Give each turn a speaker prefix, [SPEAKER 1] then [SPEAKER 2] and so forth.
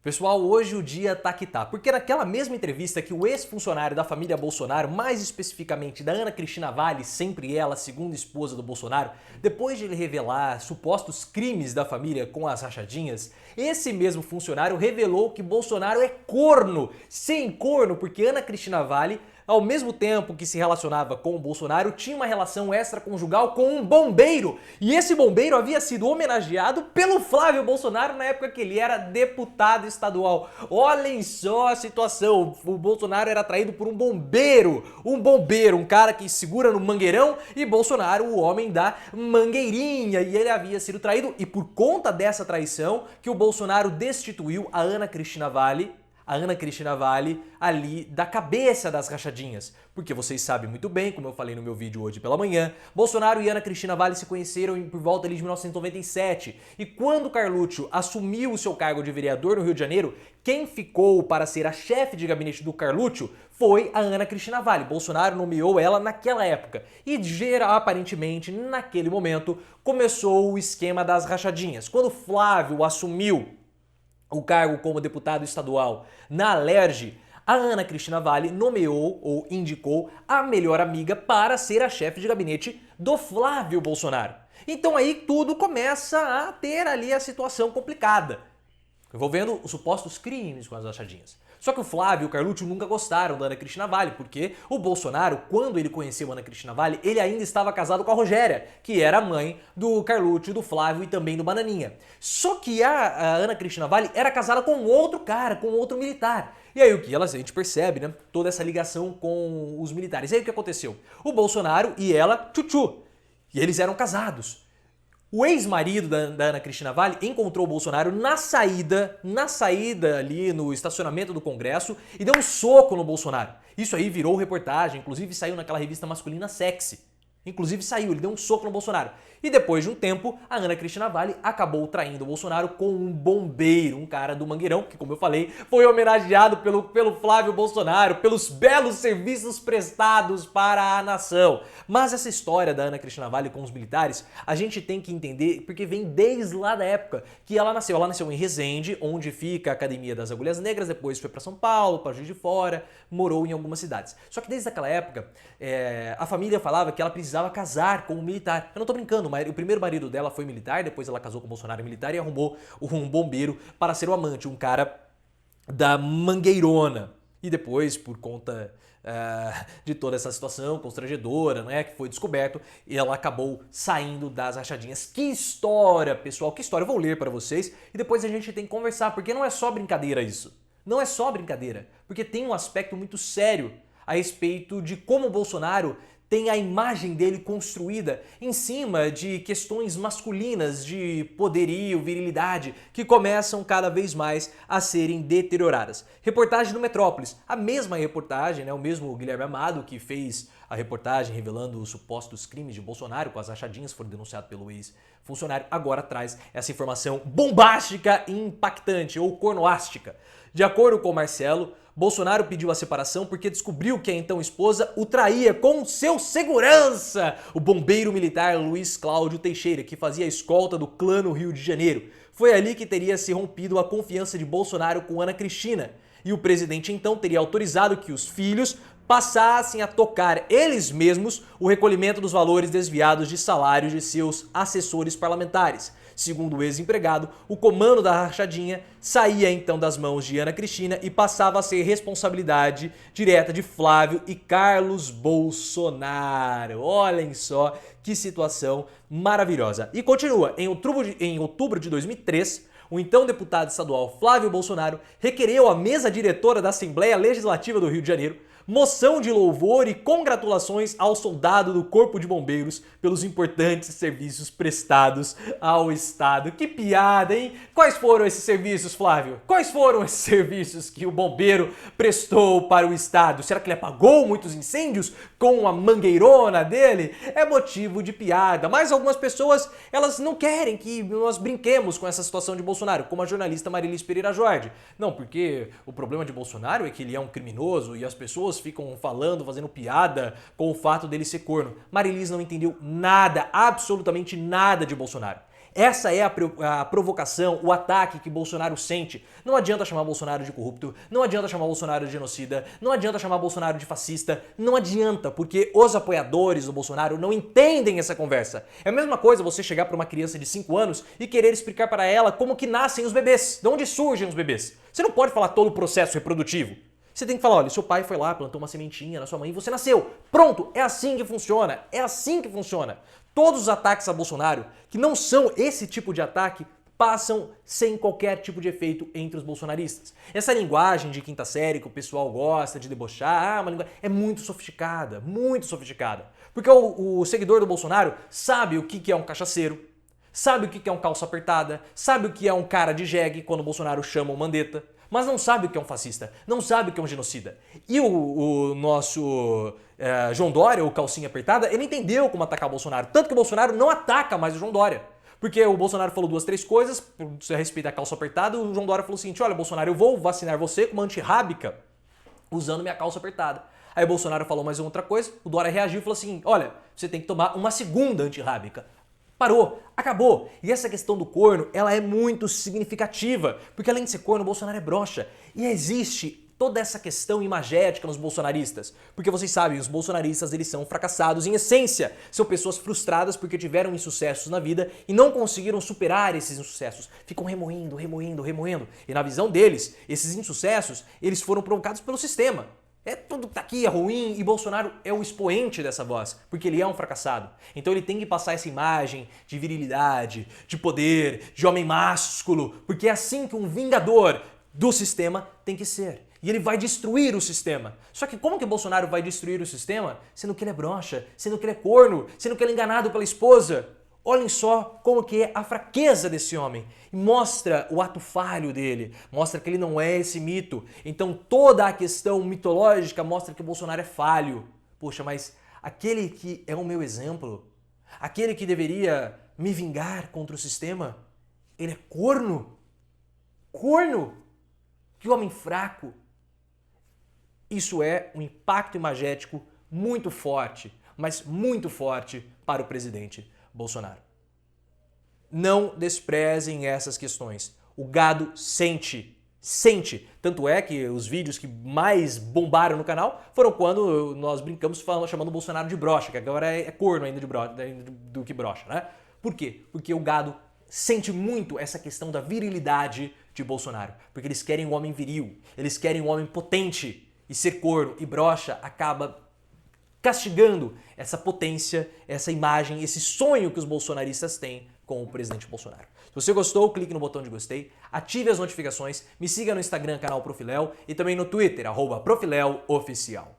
[SPEAKER 1] Pessoal, hoje o dia tá que tá, porque naquela mesma entrevista que o ex-funcionário da família Bolsonaro, mais especificamente da Ana Cristina Valli, sempre ela, segunda esposa do Bolsonaro, depois de ele revelar supostos crimes da família com as rachadinhas, esse mesmo funcionário revelou que Bolsonaro é corno. Sim, corno, porque Ana Cristina Valli, ao mesmo tempo que se relacionava com o Bolsonaro, tinha uma relação extraconjugal com um bombeiro. E esse bombeiro havia sido homenageado pelo Flávio Bolsonaro na época que ele era deputado estadual. Olhem só a situação, o Bolsonaro era traído por um bombeiro, um cara que segura no mangueirão, e Bolsonaro, o homem da mangueirinha, e ele havia sido traído, e por conta dessa traição que o Bolsonaro destituiu a Ana Cristina Valli ali da cabeça das rachadinhas. Porque vocês sabem muito bem, como eu falei no meu vídeo hoje pela manhã, Bolsonaro e Ana Cristina Valli se conheceram por volta ali de 1997. E quando Carluccio assumiu o seu cargo de vereador no Rio de Janeiro, quem ficou para ser a chefe de gabinete do Carluccio foi a Ana Cristina Valli. Bolsonaro nomeou ela naquela época. E aparentemente, naquele momento, começou o esquema das rachadinhas. Quando Flávio assumiu o cargo como deputado estadual na Alerj, a Ana Cristina Valli nomeou ou indicou a melhor amiga para ser a chefe de gabinete do Flávio Bolsonaro. Então aí tudo começa a ter ali a situação complicada, envolvendo os supostos crimes com as rachadinhas. Só que o Flávio e o Carluccio nunca gostaram da Ana Cristina Valli, porque o Bolsonaro, quando ele conheceu a Ana Cristina Valli, ele ainda estava casado com a Rogéria, que era a mãe do Carluccio, do Flávio e também do Bananinha. Só que a Ana Cristina Valli era casada com outro cara, com outro militar. E aí a gente percebe, né, toda essa ligação com os militares. E aí o que aconteceu? O Bolsonaro e ela, tchutchu, e eles eram casados. O ex-marido da Ana Cristina Valli encontrou o Bolsonaro na saída ali no estacionamento do Congresso e deu um soco no Bolsonaro. Isso aí virou reportagem, inclusive saiu naquela revista masculina Sexy. Ele deu um soco no Bolsonaro. E depois de um tempo, a Ana Cristina Valli acabou traindo o Bolsonaro com um bombeiro, um cara do Mangueirão, que, como eu falei, foi homenageado pelo Flávio Bolsonaro, pelos belos serviços prestados para a nação. Mas essa história da Ana Cristina Valli com os militares, a gente tem que entender, porque vem desde lá da época que ela nasceu. Ela nasceu em Resende, onde fica a Academia das Agulhas Negras, depois foi para São Paulo, para Juiz de Fora, morou em algumas cidades. Só que desde aquela época, a família falava que ela precisava casar com um militar. Eu não tô brincando, mas o primeiro marido dela foi militar, depois ela casou com o Bolsonaro militar e arrumou um bombeiro para ser o amante, um cara da mangueirona. E depois, por conta de toda essa situação constrangedora, né, que foi descoberto, ela acabou saindo das rachadinhas. Que história, pessoal, que história. Eu vou ler para vocês e depois a gente tem que conversar, porque não é só brincadeira isso. Não é só brincadeira, porque tem um aspecto muito sério a respeito de como o Bolsonaro tem a imagem dele construída em cima de questões masculinas, de poderio, virilidade, que começam cada vez mais a serem deterioradas. Reportagem do Metrópolis, a mesma reportagem, né, o mesmo Guilherme Amado que fez a reportagem revelando os supostos crimes de Bolsonaro com as rachadinhas, foram denunciados pelo ex-funcionário, agora traz essa informação bombástica e impactante, ou cornoástica. De acordo com Marcelo, Bolsonaro pediu a separação porque descobriu que a então esposa o traía com seu segurança, o bombeiro militar Luiz Cláudio Teixeira, que fazia a escolta do clã no Rio de Janeiro. Foi ali que teria se rompido a confiança de Bolsonaro com Ana Cristina. E o presidente então teria autorizado que os filhos passassem a tocar eles mesmos o recolhimento dos valores desviados de salários de seus assessores parlamentares. Segundo o ex-empregado, o comando da rachadinha saía então das mãos de Ana Cristina e passava a ser responsabilidade direta de Flávio e Carlos Bolsonaro. Olhem só que situação maravilhosa. E continua, em outubro de 2003, o então deputado estadual Flávio Bolsonaro requereu à mesa diretora da Assembleia Legislativa do Rio de Janeiro moção de louvor e congratulações ao soldado do Corpo de Bombeiros pelos importantes serviços prestados ao Estado. Que piada, hein? Quais foram esses serviços, Flávio? Quais foram esses serviços que o bombeiro prestou para o Estado? Será que ele apagou muitos incêndios com a mangueirona dele? É motivo de piada, mas algumas pessoas, elas não querem que nós brinquemos com essa situação de Bolsonaro, como a jornalista Marilis Pereira Jorge. Não, porque o problema de Bolsonaro é que ele é um criminoso e as pessoas ficam falando, fazendo piada com o fato dele ser corno. Marilis não entendeu nada, absolutamente nada de Bolsonaro. Essa é a provocação, o ataque que Bolsonaro sente. Não adianta chamar Bolsonaro de corrupto, não adianta chamar Bolsonaro de genocida, não adianta chamar Bolsonaro de fascista, não adianta, porque os apoiadores do Bolsonaro não entendem essa conversa. É a mesma coisa você chegar para uma criança de 5 anos e querer explicar para ela como que nascem os bebês, de onde surgem os bebês. Você não pode falar todo o processo reprodutivo. Você tem que falar, olha, seu pai foi lá, plantou uma sementinha na sua mãe e você nasceu. Pronto, é assim que funciona, é assim que funciona. Todos os ataques a Bolsonaro, que não são esse tipo de ataque, passam sem qualquer tipo de efeito entre os bolsonaristas. Essa linguagem de quinta série que o pessoal gosta de debochar, uma linguagem, é muito sofisticada, muito sofisticada. Porque o seguidor do Bolsonaro sabe o que é um cachaceiro, sabe o que é um calça apertada, sabe o que é um cara de jegue quando o Bolsonaro chama o Mandetta, mas não sabe o que é um fascista, não sabe o que é um genocida. E o nosso João Dória, o calcinha apertada, ele entendeu como atacar o Bolsonaro. Tanto que o Bolsonaro não ataca mais o João Dória. Porque o Bolsonaro falou 2, 3 coisas, a respeito da calça apertada, o João Dória falou o seguinte, olha, Bolsonaro, eu vou vacinar você com uma antirrábica usando minha calça apertada. Aí o Bolsonaro falou mais outra coisa, o Dória reagiu e falou assim, olha, você tem que tomar uma segunda antirrábica. Parou, acabou. E essa questão do corno, ela é muito significativa, porque além de ser corno, o Bolsonaro é broxa. E existe toda essa questão imagética nos bolsonaristas. Porque vocês sabem, os bolsonaristas eles são fracassados em essência. São pessoas frustradas porque tiveram insucessos na vida e não conseguiram superar esses insucessos. Ficam remoendo, remoendo, remoendo. E na visão deles, esses insucessos, eles foram provocados pelo sistema. É tudo que tá aqui, é ruim, e Bolsonaro é o expoente dessa voz, porque ele é um fracassado. Então ele tem que passar essa imagem de virilidade, de poder, de homem másculo, porque é assim que um vingador do sistema tem que ser. E ele vai destruir o sistema. Só que como que o Bolsonaro vai destruir o sistema? Sendo que ele é broxa, sendo que ele é corno, sendo que ele é enganado pela esposa. Olhem só como que é a fraqueza desse homem. E mostra o ato falho dele, mostra que ele não é esse mito. Então toda a questão mitológica mostra que o Bolsonaro é falho. Poxa, mas aquele que é o meu exemplo, aquele que deveria me vingar contra o sistema, ele é corno? Corno? Que homem fraco. Isso é um impacto imagético muito forte, mas muito forte para o presidente Bolsonaro. Não desprezem essas questões. O gado sente. Tanto é que os vídeos que mais bombaram no canal foram quando nós brincamos chamando o Bolsonaro de broxa, que agora é corno ainda do que broxa, né? Por quê? Porque o gado sente muito essa questão da virilidade de Bolsonaro. Porque eles querem um homem viril, eles querem um homem potente. E ser corno e broxa acaba castigando essa potência, essa imagem, esse sonho que os bolsonaristas têm com o presidente Bolsonaro. Se você gostou, clique no botão de gostei, ative as notificações, me siga no Instagram, canal Profiléu, e também no Twitter, @ProfiléuOficial.